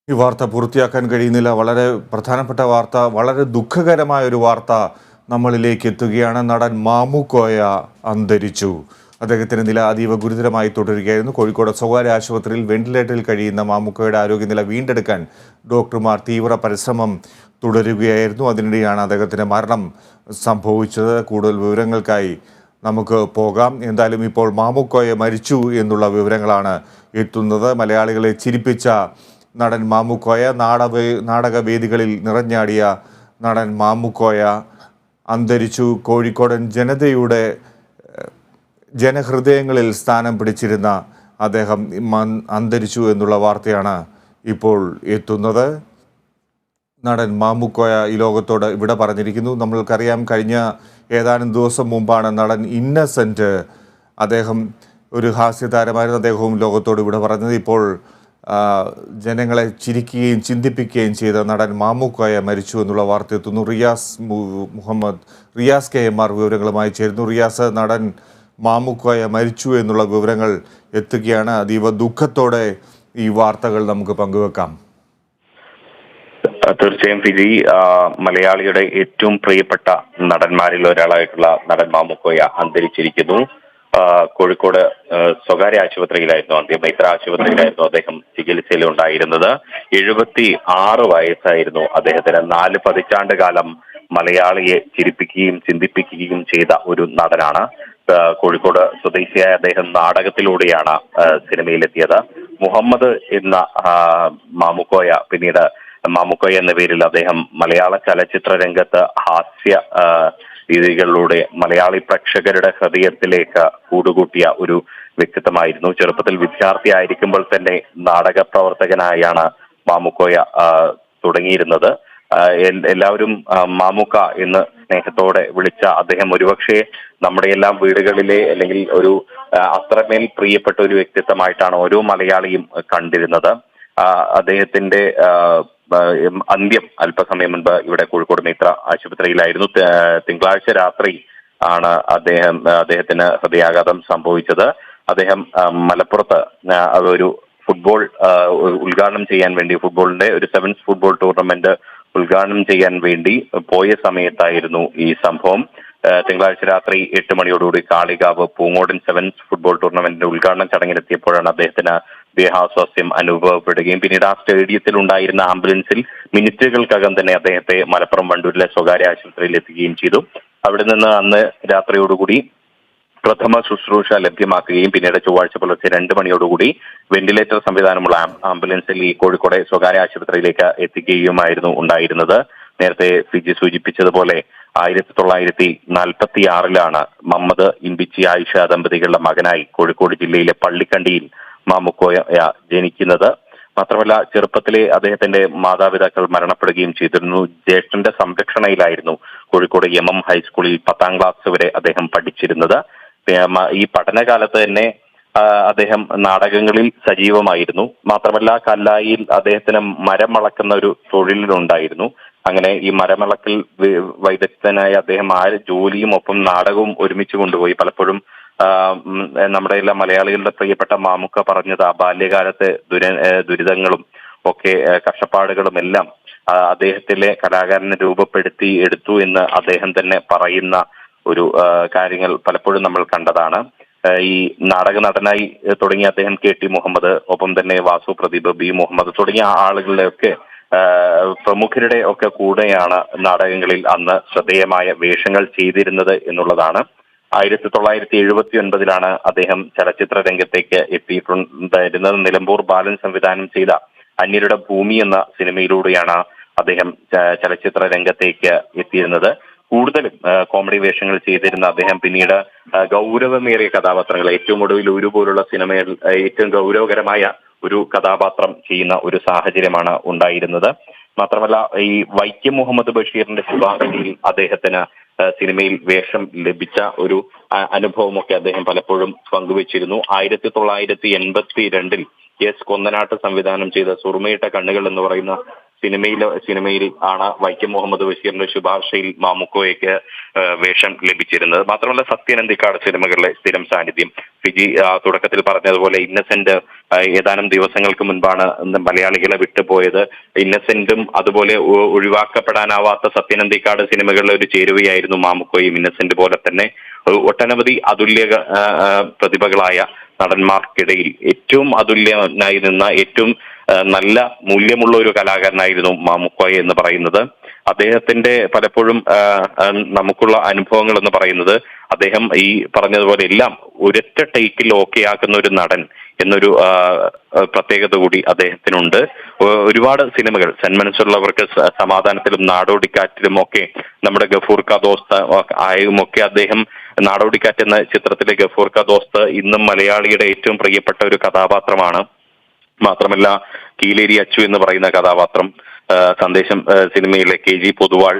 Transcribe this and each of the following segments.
ഈ വാർത്ത പൂർത്തിയാക്കാൻ കഴിയുന്നില്ല. വളരെ പ്രധാനപ്പെട്ട വാർത്ത, വളരെ ദുഃഖകരമായ ഒരു വാർത്ത നമ്മളിലേക്ക് എത്തുകയാണ്. നടൻ മാമുക്കോയ അന്തരിച്ചു. അദ്ദേഹത്തിൻ്റെ നില അതീവ ഗുരുതരമായി തുടരുകയായിരുന്നു. കോഴിക്കോട് സ്വകാര്യ ആശുപത്രിയിൽ വെന്റിലേറ്ററിൽ കഴിയുന്ന മാമുക്കോയുടെ ആരോഗ്യനില വീണ്ടെടുക്കാൻ ഡോക്ടർമാർ തീവ്ര പരിശ്രമം തുടരുകയായിരുന്നു. അതിനിടെയാണ് അദ്ദേഹത്തിൻ്റെ മരണം സംഭവിച്ചത്. കൂടുതൽ വിവരങ്ങൾക്കായി നമുക്ക് പോകാം. എന്തായാലും ഇപ്പോൾ മാമുക്കോയ മരിച്ചു എന്നുള്ള വിവരങ്ങളാണ് എത്തുന്നത്. മലയാളികളെ ചിരിപ്പിച്ച നടൻ മാമുക്കോയ, നാടകവേദികളിൽ നിറഞ്ഞാടിയ നടൻ മാമുക്കോയ അന്തരിച്ചു. കോഴിക്കോടൻ ജനതയുടെ ജനഹൃദയങ്ങളിൽ സ്ഥാനം പിടിച്ചിരുന്ന അദ്ദേഹം അന്തരിച്ചു എന്നുള്ള വാർത്തയാണ് ഇപ്പോൾ എത്തുന്നത്. നടൻ മാമുക്കോയ ഈ ലോകത്തോട് ഇവിടെ പറഞ്ഞിരിക്കുന്നു. നമ്മൾക്കറിയാം, കഴിഞ്ഞ ഏതാനും ദിവസം മുമ്പാണ് നടൻ ഇന്നസെൻറ്റ്, അദ്ദേഹം ഒരു ഹാസ്യതാരമായിരുന്നു, അദ്ദേഹവും ലോകത്തോട് ഇവിടെ പറഞ്ഞത്. ഇപ്പോൾ ജനങ്ങളെ ചിരിക്കുകയും ചിന്തിപ്പിക്കുകയും ചെയ്ത നടൻ മാമുക്കോയ മരിച്ചു എന്നുള്ള വാർത്ത എത്തുന്നു. റിയാസ് KMR വിവരങ്ങളുമായി ചേരുന്നു. റിയാസ്, നടൻ മാമുക്കോയ മരിച്ചു എന്നുള്ള വിവരങ്ങൾ എത്തുകയാണ്. അതീവ ദുഃഖത്തോടെ ഈ വാർത്തകൾ നമുക്ക് പങ്കുവെക്കാം. തീർച്ചയായും ഫിജി, മലയാളിയുടെ ഏറ്റവും പ്രിയപ്പെട്ട നടന്മാരിൽ ഒരാളായിട്ടുള്ള നടൻ മാമുക്കോയ അന്തരിച്ചിരിക്കുന്നു. കോഴിക്കോട് സ്വകാര്യ ആശുപത്രിയിലായിരുന്നു, മൈത്ര ആശുപത്രിയിലായിരുന്നു അദ്ദേഹം ചികിത്സയിലുണ്ടായിരുന്നത്. 76 വയസ്സായിരുന്നു അദ്ദേഹത്തിന്. 4 പതിറ്റാണ്ട് കാലം മലയാളിയെ ചിരിപ്പിക്കുകയും ചിന്തിപ്പിക്കുകയും ചെയ്ത ഒരു നടനാണ്. കോഴിക്കോട് സ്വദേശിയായ അദ്ദേഹം നാടകത്തിലൂടെയാണ് സിനിമയിലെത്തിയത്. മുഹമ്മദ് എന്ന മാമുക്കോയ, പിന്നീട് മാമുക്കോയ എന്ന പേരിൽ അദ്ദേഹം മലയാള ചലച്ചിത്ര രംഗത്ത് ഹാസ്യ രീതികളിലൂടെ മലയാളി പ്രേക്ഷകരുടെ ഹൃദയത്തിലേക്ക് കൂടുകൂട്ടിയ ഒരു വ്യക്തിത്വമായിരുന്നു. ചെറുപ്പത്തിൽ വിദ്യാർത്ഥിയായിരിക്കുമ്പോൾ തന്നെ നാടക പ്രവർത്തകനായാണ് മാമുക്കോയ തുടങ്ങിയിരുന്നത്. എല്ലാവരും മാമുക്ക എന്ന് സ്നേഹത്തോടെ വിളിച്ച അദ്ദേഹം ഒരുപക്ഷെ നമ്മുടെ എല്ലാം വീടുകളിലെ അല്ലെങ്കിൽ ഒരു അത്രമേൽ പ്രിയപ്പെട്ട ഒരു വ്യക്തിത്വമായിട്ടാണ് ഓരോ മലയാളിയും കണ്ടിരുന്നത്. അദ്ദേഹത്തിന്റെ അന്ത്യം അല്പസമയം മുൻപ് ഇവിടെ കോഴിക്കോട് മൈത്ര ആശുപത്രിയിലായിരുന്നു. തിങ്കളാഴ്ച രാത്രി ആണ് അദ്ദേഹത്തിന് ഹൃദയാഘാതം സംഭവിച്ചത്. അദ്ദേഹം മലപ്പുറത്ത് ഒരു ഫുട്ബോൾ ഉദ്ഘാടനം ചെയ്യാൻ വേണ്ടി, ഫുട്ബോളിന്റെ ഒരു 7th ഫുട്ബോൾ ടൂർണമെന്റ് ഉദ്ഘാടനം ചെയ്യാൻ വേണ്ടി പോയ സമയത്തായിരുന്നു ഈ സംഭവം. തിങ്കളാഴ്ച രാത്രി 8 മണിയോടുകൂടി കാളികാവ് പൂങ്ങോടൻ 7th ഫുട്ബോൾ ടൂർണമെന്റിന്റെ ഉദ്ഘാടന ചടങ്ങിലെത്തിയപ്പോഴാണ് അദ്ദേഹത്തിന് ദേഹാസ്വാസ്ഥ്യം അനുഭവപ്പെടുകയും പിന്നീട് ആ സ്റ്റേഡിയത്തിൽ ഉണ്ടായിരുന്ന ആംബുലൻസിൽ മിനിറ്റുകൾക്കകം തന്നെ അദ്ദേഹത്തെ മലപ്പുറം വണ്ടൂരിലെ സ്വകാര്യ ആശുപത്രിയിൽ എത്തുകയും ചെയ്തു. അവിടെ നിന്ന് അന്ന് രാത്രിയോടുകൂടി പ്രഥമ ശുശ്രൂഷ ലഭ്യമാക്കുകയും പിന്നീട് ചൊവ്വാഴ്ച പുലർച്ചെ 2 മണിയോടുകൂടി വെന്റിലേറ്റർ സംവിധാനമുള്ള ആംബുലൻസിൽ ഈ കോഴിക്കോട് സ്വകാര്യ ആശുപത്രിയിലേക്ക് എത്തിക്കുകയുമായിരുന്നു ഉണ്ടായിരുന്നത്. നേരത്തെ ഫിജി സൂചിപ്പിച്ചതുപോലെ 1946 മുഹമ്മദ് ഇമ്പിച്ചി ആയിഷ ദമ്പതികളുടെ മകനായി കോഴിക്കോട് ജില്ലയിലെ പള്ളിക്കണ്ടിയിൽ മാമുക്കോയ ജനിക്കുന്നത്. മാത്രമല്ല, ചെറുപ്പത്തിലെ അദ്ദേഹത്തിന്റെ മാതാപിതാക്കൾ മരണപ്പെടുകയും ചെയ്തിരുന്നു. ജ്യേഷ്ഠന്റെ സംരക്ഷണയിലായിരുന്നു കോഴിക്കോട് MM ഹൈസ്കൂളിൽ 10ാം ക്ലാസ് വരെ അദ്ദേഹം പഠിച്ചിരുന്നത്. ഈ പഠനകാലത്ത് തന്നെ അദ്ദേഹം നാടകങ്ങളിൽ സജീവമായിരുന്നു. മാത്രമല്ല, കല്ലായിയിൽ അദ്ദേഹത്തിന് മരം വളക്കുന്ന ഒരു തൊഴിലുണ്ടായിരുന്നു. അങ്ങനെ ഈ മരമിളക്കിൽ വൈദഗ്ധനായ അദ്ദേഹം ജോലിയും ഒപ്പം നാടകവും ഒരുമിച്ച് കൊണ്ടുപോയി. പലപ്പോഴും നമ്മുടെ എല്ലാ മലയാളികളുടെ പ്രിയപ്പെട്ട മാമുക്ക പറഞ്ഞത് ആ ബാല്യകാലത്തെ ദുരിതങ്ങളും ഒക്കെ കഷ്ടപ്പാടുകളും എല്ലാം അദ്ദേഹത്തിലെ കലാകാരനെ രൂപപ്പെടുത്തി എടുത്തു എന്ന് അദ്ദേഹം തന്നെ പറയുന്ന ഒരു കാര്യങ്ങൾ പലപ്പോഴും നമ്മൾ കണ്ടതാണ്. ഈ നാടക നടനായി തുടങ്ങിയ അദ്ദേഹം KT മുഹമ്മദ്, ഒപ്പം തന്നെ വാസു പ്രദീപ്, B മുഹമ്മദ് തുടങ്ങിയ ആളുകളുടെയൊക്കെ പ്രമുഖരുടെ ഒക്കെ കൂടെയാണ് നാടകങ്ങളിൽ അന്ന് ശ്രദ്ധേയമായ വേഷങ്ങൾ ചെയ്തിരുന്നത് എന്നുള്ളതാണ്. 1979 അദ്ദേഹം ചലച്ചിത്ര രംഗത്തേക്ക് എത്തിയിട്ടുണ്ടായിരുന്നത്. നിലമ്പൂർ ബാലൻ സംവിധാനം ചെയ്ത അന്യരുടെ ഭൂമി എന്ന സിനിമയിലൂടെയാണ് അദ്ദേഹം ചലച്ചിത്ര രംഗത്തേക്ക് എത്തിയിരുന്നത്. കൂടുതലും കോമഡി വേഷങ്ങൾ ചെയ്തിരുന്ന അദ്ദേഹം പിന്നീട് ഗൗരവമേറിയ കഥാപാത്രങ്ങൾ, ഏറ്റവും ഒടുവിൽ ഒരു പോലുള്ള സിനിമയിൽ ഏറ്റവും ഗൗരവകരമായ ഒരു കഥാപാത്രം ചെയ്യുന്ന ഒരു സാഹചര്യമാണ് ഉണ്ടായിരുന്നത്. മാത്രമല്ല, ഈ വൈക്കം മുഹമ്മദ് ബഷീറിന്റെ ശുഭാപ്തിയിൽ അദ്ദേഹത്തിന് സിനിമയിൽ വേഷം ലഭിച്ച ഒരു അനുഭവമൊക്കെ അദ്ദേഹം പലപ്പോഴും പങ്കുവച്ചിരുന്നു. 1982 S കൊന്നനാട്ട് സംവിധാനം ചെയ്ത സുറുമയിട്ട കണ്ണുകൾ എന്ന് പറയുന്ന സിനിമയിൽ ആണ് വൈക്കം മുഹമ്മദ് ബഷീറിന്റെ ശുപാർശയിൽ മാമുക്കോയ്ക്ക് വേഷം ലഭിച്ചിരുന്നത്. മാത്രമല്ല സത്യൻ അന്തിക്കാട് സിനിമകളിലെ സ്ഥിരം സാന്നിധ്യം. ഫിജി തുടക്കത്തിൽ പറഞ്ഞതുപോലെ ഇന്നസെന്റ് ഏതാനും ദിവസങ്ങൾക്ക് മുൻപാണ് മലയാളികളെ വിട്ടുപോയത്. ഇന്നസെന്റും അതുപോലെ ഒഴിവാക്കപ്പെടാനാവാത്ത സത്യൻ അന്തിക്കാട് സിനിമകളിലെ ഒരു ചേരുവയായിരുന്നു മാമുക്കോയും. ഇന്നസെന്റ് പോലെ തന്നെ ഒട്ടനവധി അതുല്യ പ്രതിഭകളായ നടന്മാർക്കിടയിൽ ഏറ്റവും അതുല്യനായി നിന്ന ഏറ്റവും നല്ല മൂല്യമുള്ള ഒരു കലാകാരനായിരുന്നു മാമുക്കോയ എന്ന് പറയുന്നത്. അദ്ദേഹത്തിന്റെ പലപ്പോഴും നമുക്കുള്ള അനുഭവങ്ങൾ എന്ന് പറയുന്നത് അദ്ദേഹം ഈ പറഞ്ഞതുപോലെ എല്ലാം ഒരൊറ്റ ടേക്കിൽ ഓക്കെ ആക്കുന്ന ഒരു നടൻ എന്നൊരു പ്രത്യേകത കൂടി അദ്ദേഹത്തിനുണ്ട്. ഒരുപാട് സിനിമകൾ സന്മനസ്സുള്ളവർക്ക് സമാധാനത്തിലും നാടോടിക്കാറ്റിലും ഒക്കെ നമ്മുടെ ഗഫൂർ കാ ദോസ്ത് ആയുമൊക്കെ അദ്ദേഹം നാടോടിക്കാറ്റ് എന്ന ചിത്രത്തിലെ ഗഫൂർ കാ ദോസ്ത് ഇന്നും മലയാളിയുടെ ഏറ്റവും പ്രിയപ്പെട്ട ഒരു കഥാപാത്രമാണ്. മാത്രമല്ല കീലേരി അച്ചു എന്ന് പറയുന്ന കഥാപാത്രം, സന്ദേശം സിനിമയിലെ KG പൊതുവാൾ,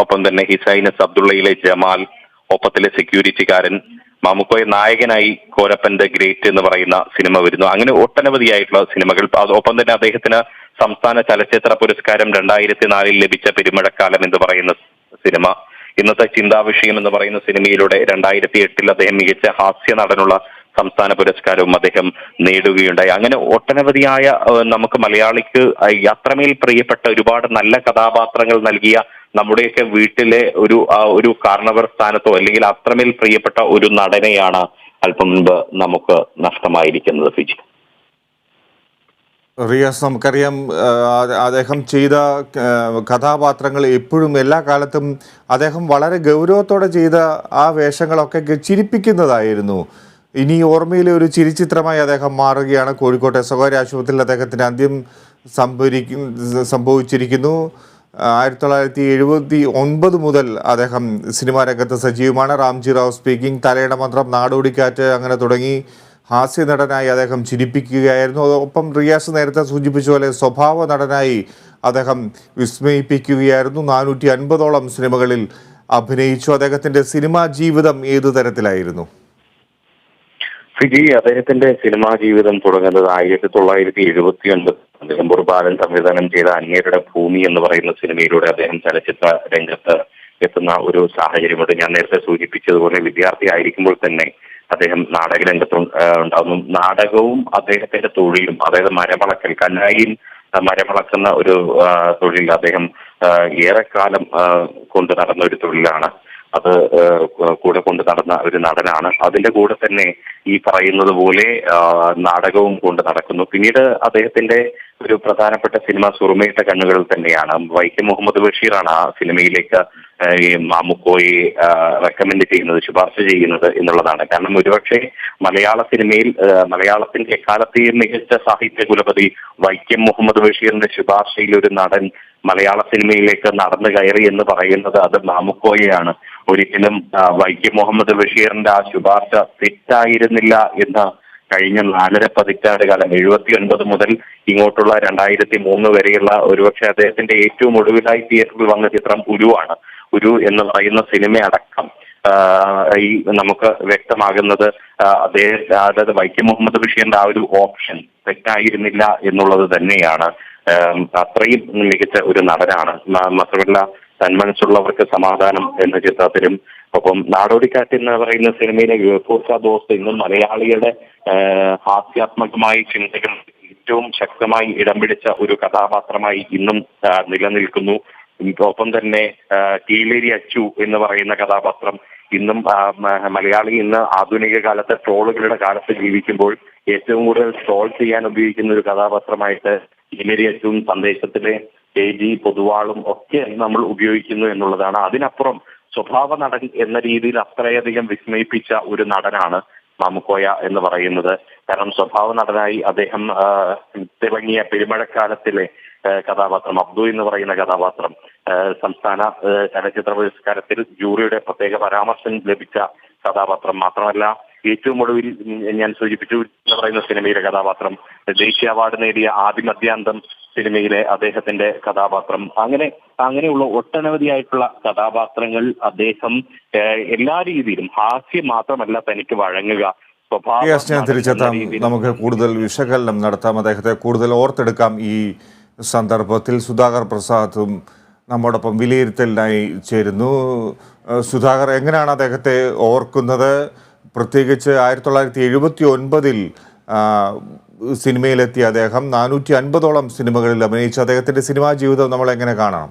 ഒപ്പം തന്നെ ഹിസൈനസ് അബ്ദുള്ളയിലെ ജമാൽ, ഒപ്പത്തിലെ സെക്യൂരിറ്റിക്കാരൻ, മാമുക്കോയ നായകനായി കോരപ്പൻ ദ ഗ്രേറ്റ് എന്ന് പറയുന്ന സിനിമ വരുന്നു. അങ്ങനെ ഒട്ടനവധിയായിട്ടുള്ള സിനിമകൾ. ഒപ്പം തന്നെ അദ്ദേഹത്തിന് സംസ്ഥാന ചലച്ചിത്ര പുരസ്കാരം 2004 ലഭിച്ച പെരുമഴക്കാലം എന്ന് പറയുന്ന സിനിമ. ഇന്നത്തെ ചിന്താവിഷയം എന്ന് പറയുന്ന സിനിമയിലൂടെ 2008 അദ്ദേഹം മികച്ച ഹാസ്യ നടനുള്ള സംസ്ഥാന പുരസ്കാരവും അദ്ദേഹം നേടുകയുണ്ടായി. അങ്ങനെ ഒട്ടനവധിയായ നമുക്ക് മലയാളിക്ക് അത്രമേൽ പ്രിയപ്പെട്ട ഒരുപാട് നല്ല കഥാപാത്രങ്ങൾ നൽകിയ നമ്മുടെയൊക്കെ വീട്ടിലെ ഒരു കാരണവർ സ്ഥാനത്തോ അല്ലെങ്കിൽ അത്രമേൽ പ്രിയപ്പെട്ട ഒരു നടനെയാണ് അല്പം മുൻപ് നമുക്ക് നഷ്ടമായിരിക്കുന്നത്. ഫിജി റിയാസ്, നമുക്കറിയാം അദ്ദേഹം ചെയ്ത കഥാപാത്രങ്ങൾ എപ്പോഴും എല്ലാ കാലത്തും അദ്ദേഹം വളരെ ഗൗരവത്തോടെ ചെയ്ത ആ വേഷങ്ങളൊക്കെ ചിരിപ്പിക്കുന്നതായിരുന്നു. ഇനി ഓർമ്മയിലെ ഒരു ചിരിച്ചിത്രമായി അദ്ദേഹം മാറുകയാണ്. കോഴിക്കോട്ടെ സ്വകാര്യ ആശുപത്രിയിൽ അദ്ദേഹത്തിന് അന്ത്യം സംഭവിച്ചിരിക്കുന്നു. 1979 മുതൽ അദ്ദേഹം സിനിമാ രംഗത്ത് സജീവമാണ്. റാംജി റാവു സ്പീക്കിംഗ്, തലയുടെ മന്ത്രം, നാടോടിക്കാറ്റ്, അങ്ങനെ തുടങ്ങി ഹാസ്യ നടനായി അദ്ദേഹം ചിരിപ്പിക്കുകയായിരുന്നു. ഒപ്പം റിയാസ് നേരത്തെ സൂചിപ്പിച്ച പോലെ സ്വഭാവ നടനായി അദ്ദേഹം വിസ്മയിപ്പിക്കുകയായിരുന്നു. 450ഓളം സിനിമകളിൽ അഭിനയിച്ചു. അദ്ദേഹത്തിൻ്റെ സിനിമാ ജീവിതം ഏതു തരത്തിലായിരുന്നു? ഫിജി, അദ്ദേഹത്തിന്റെ സിനിമാ ജീവിതം തുടങ്ങുന്നത് 1979 നിലമ്പൂർ ബാലൻ സംവിധാനം ചെയ്ത അങ്ങേരുടെ ഭൂമി എന്ന് പറയുന്ന സിനിമയിലൂടെ അദ്ദേഹം ചലച്ചിത്ര രംഗത്ത് എത്തുന്ന ഒരു സാഹചര്യമുണ്ട്. ഞാൻ നേരത്തെ സൂചിപ്പിച്ചതുപോലെ വിദ്യാർത്ഥി ആയിരിക്കുമ്പോൾ തന്നെ അദ്ദേഹം നാടക രംഗത്ത് ഉണ്ടാകുന്നു. നാടകവും അദ്ദേഹത്തിന്റെ തൊഴിലും, അതായത് മരമളക്കൽ, കന്നായിൽ മരമളക്കുന്ന ഒരു തൊഴിൽ അദ്ദേഹം ഏറെക്കാലം കൊണ്ടു നടന്ന ഒരു തൊഴിലാണ്. അത് കൂടെ കൊണ്ട് നടന്ന ഒരു നടനാണ്. അതിന്റെ കൂടെ തന്നെ ഈ പറയുന്നത് പോലെ നാടകവും കൊണ്ട് നടക്കുന്നു. പിന്നീട് അദ്ദേഹത്തിന്റെ ഒരു പ്രധാനപ്പെട്ട സിനിമ സുറുമയിട്ട കണ്ണുകൾ തന്നെയാണ്. വൈക്കം മുഹമ്മദ് ബഷീറാണ് ആ സിനിമയിലേക്ക് ഈ മാമുക്കോയെ റെക്കമെൻഡ് ചെയ്യുന്നത്, ശുപാർശ ചെയ്യുന്നത് എന്നുള്ളതാണ്. കാരണം ഒരുപക്ഷെ മലയാള സിനിമയിൽ മലയാളത്തിന്റെ എക്കാലത്തെയും മികച്ച സാഹിത്യ കുലപതി വൈക്കം മുഹമ്മദ് ബഷീറിന്റെ ശുപാർശയിൽ ഒരു നടൻ മലയാള സിനിമയിലേക്ക് നടന്നു കയറി എന്ന് പറയുന്നത് അത് മാമുക്കോയെയാണ്. ഒരിക്കലും വൈക്കം മുഹമ്മദ് ബഷീറിന്റെ ആ ശുപാർശ തെറ്റായിരുന്നില്ല എന്ന് കഴിഞ്ഞ 4.5 പതിറ്റാണ്ട് കാലം 79 മുതൽ ഇങ്ങോട്ടുള്ള 2003 വരെയുള്ള ഒരുപക്ഷെ അദ്ദേഹത്തിന്റെ ഏറ്റവും ഒടുവിലായി തിയേറ്ററിൽ വന്ന ചിത്രം ഉരുവാണ്. ഉരു എന്ന് പറയുന്ന സിനിമ അടക്കം ഈ നമുക്ക് വ്യക്തമാകുന്നത് അതായത് വൈക്കം മുഹമ്മദ് ബഷീറിന്റെ ആ ഒരു ഓപ്ഷൻ തെറ്റായിരുന്നില്ല എന്നുള്ളത് തന്നെയാണ്. അത്രയും മികച്ച ഒരു നടനാണ്. മാത്രമല്ല തന്മനസ്സുള്ളവർക്ക് സമാധാനം എന്ന ചിത്രത്തിലും, ഒപ്പം നാടോടിക്കാറ്റ് എന്ന് പറയുന്ന സിനിമയിലെ ഗഫൂർ കാ ദോസ്ത് ഇന്നും മലയാളിയുടെ ഹാസ്യാത്മകമായ ചിന്തകൾ ഏറ്റവും ശക്തമായി ഇടം പിടിച്ച ഒരു കഥാപാത്രമായി ഇന്നും നിലനിൽക്കുന്നു. ഒപ്പം തന്നെ കീലേരി അച്ചു എന്ന് പറയുന്ന കഥാപാത്രം ഇന്നും മലയാളി ഇന്ന് ആധുനിക കാലത്തെ ട്രോളുകളുടെ കാലത്ത് ജീവിക്കുമ്പോൾ ഏറ്റവും കൂടുതൽ ട്രോൾ ചെയ്യാൻ ഉപയോഗിക്കുന്ന ഒരു കഥാപാത്രമായിട്ട് കീലേരി അച്ചുവും സന്ദേശത്തിലെ KG പൊതുവാളും ഒക്കെ നമ്മൾ ഉപയോഗിക്കുന്നു എന്നുള്ളതാണ്. അതിനപ്പുറം സ്വഭാവ നടൻ എന്ന രീതിയിൽ അത്രയധികം വിസ്മയിപ്പിച്ച ഒരു നടനാണ് മാമുക്കോയ എന്ന് പറയുന്നത്. കാരണം സ്വഭാവ നടനായി അദ്ദേഹം തിളങ്ങിയ പെരുമഴക്കാലത്തിലെ കഥാപാത്രം അബ്ദു എന്ന് പറയുന്ന കഥാപാത്രം സംസ്ഥാന ചലച്ചിത്ര പുരസ്കാരത്തിൽ ജൂറിയുടെ പ്രത്യേക പരാമർശം ലഭിച്ച കഥാപാത്രം. മാത്രമല്ല ഏറ്റവും ഒടുവിൽ ഞാൻ സൂചിപ്പിച്ചു എന്ന് പറയുന്ന സിനിമയിലെ കഥാപാത്രം, ദേശീയ അവാർഡ് നേടിയ ആദിമധ്യാന്തം സിനിമയിലെ അദ്ദേഹത്തിന്റെ കഥാപാത്രം, അങ്ങനെയുള്ള ഒട്ടനവധിയായിട്ടുള്ള കഥാപാത്രങ്ങൾ അദ്ദേഹം എല്ലാ രീതിയിലും ഹാസ്യം മാത്രമല്ല തനിക്ക് വഴങ്ങുക, ഞാൻ തിരിച്ചെത്താം. നമുക്ക് കൂടുതൽ വിശകലനം നടത്താം, അദ്ദേഹത്തെ കൂടുതൽ ഓർത്തെടുക്കാം ഈ സന്ദർഭത്തിൽ സുധാകർ പ്രസാദും നമ്മോടൊപ്പം വിലയിരുത്തലിനായി ചേരുന്നു. സുധാകർ, എങ്ങനെയാണ് അദ്ദേഹത്തെ ഓർക്കുന്നത്? പ്രത്യേകിച്ച് 1979 സിനിമയിലെത്തിയ അദ്ദേഹം 450ഓളം സിനിമകളിൽ അഭിനയിച്ച അദ്ദേഹത്തിൻ്റെ സിനിമാ ജീവിതം നമ്മൾ എങ്ങനെ കാണണം?